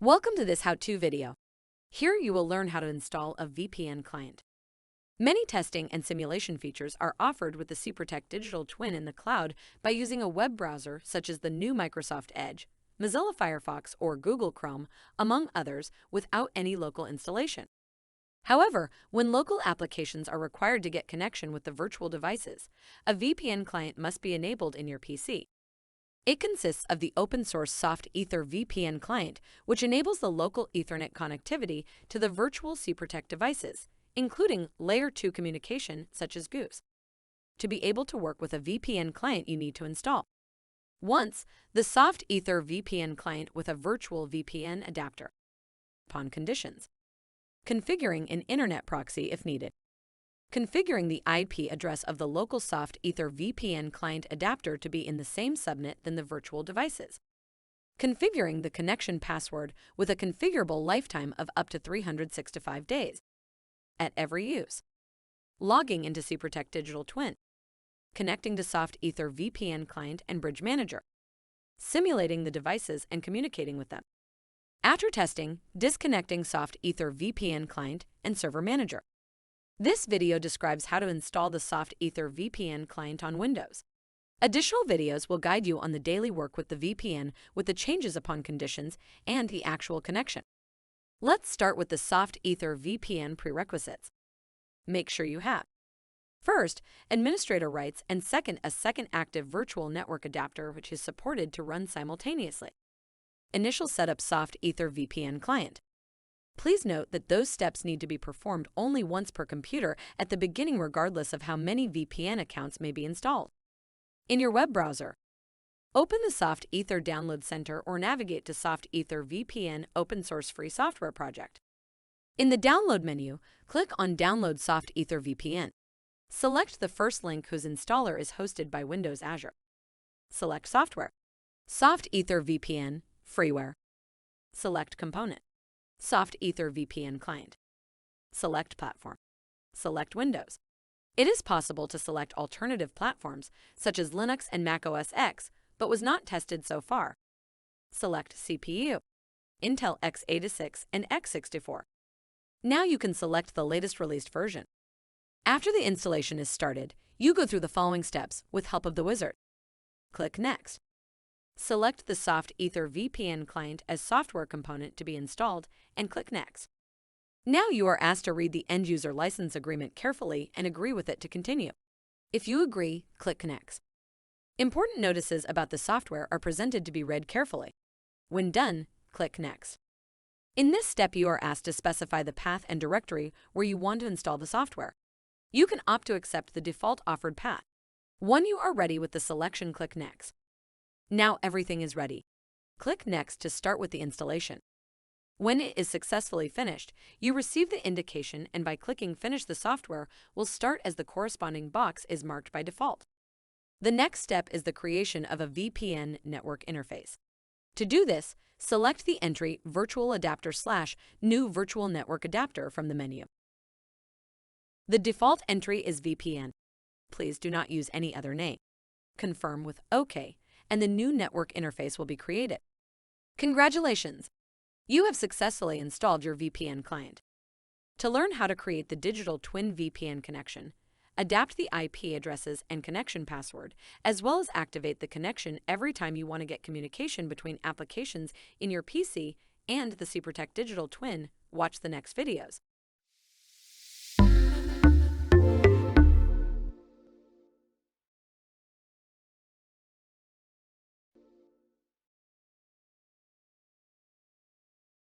Welcome to this how-to video. Here you will learn how to install a VPN client. Many testing and simulation features are offered with the SIPROTEC DigitalTwin in the cloud by using a web browser such as the new Microsoft Edge, Mozilla Firefox, or Google Chrome, among others, without any local installation. However, when local applications are required to get connection with the virtual devices, a VPN client must be enabled in your PC. It consists of the open-source Soft Ether VPN client, which enables the local Ethernet connectivity to the virtual SIPROTEC devices, including Layer 2 communication such as Goose. To be able to work with a VPN client, you need to install the Soft Ether VPN client with a virtual VPN adapter. Upon conditions: configuring an internet proxy if needed, configuring the IP address of the local Soft Ether VPN client adapter to be in the same subnet than the virtual devices, configuring the connection password with a configurable lifetime of up to 365 days at every use, logging into SIPROTEC DigitalTwin, connecting to Soft Ether VPN client and Bridge Manager, simulating the devices and communicating with them. After testing, disconnecting Soft Ether VPN client and Server Manager. This video describes how to install the Soft Ether VPN client on Windows. Additional videos will guide you on the daily work with the VPN, with the changes upon conditions and the actual connection. Let's start with the Soft Ether VPN prerequisites. Make sure you have: first, administrator rights, and second, a second active virtual network adapter which is supported to run simultaneously. Initial setup Soft Ether VPN client. Please note that those steps need to be performed only once per computer at the beginning, regardless of how many VPN accounts may be installed. In your web browser, open the Soft Ether Download Center or navigate to Soft Ether VPN open source free software project. In the download menu, click on Download Soft Ether VPN. Select the first link whose installer is hosted by Windows Azure. Select Software. Soft Ether VPN, Freeware. Select Component. Soft Ether VPN client. Select platform. Select Windows. It is possible to select alternative platforms such as Linux and Mac OS X, but was not tested so far. Select CPU, Intel x86 and x64. Now you can select the latest released version. After the installation is started, you go through the following steps with help of the wizard. Click Next. Select the Soft Ether VPN client as software component to be installed and click Next. Now you are asked to read the end-user license agreement carefully and agree with it to continue. If you agree, click Next. Important notices about the software are presented to be read carefully. When done, click Next. In this step, you are asked to specify the path and directory where you want to install the software. You can opt to accept the default offered path. When you are ready with the selection, click Next. Now everything is ready. Click Next to start with the installation. When it is successfully finished, you receive the indication, and by clicking Finish, the software will start as the corresponding box is marked by default. The next step is the creation of a VPN network interface. To do this, select the entry Virtual Adapter / New Virtual Network Adapter from the menu. The default entry is VPN. Please do not use any other name. Confirm with OK, and the new network interface will be created. Congratulations! You have successfully installed your VPN client. To learn how to create the DigitalTwin VPN connection, adapt the IP addresses and connection password, as well as activate the connection every time you want to get communication between applications in your PC and the SIPROTEC DigitalTwin, watch the next videos.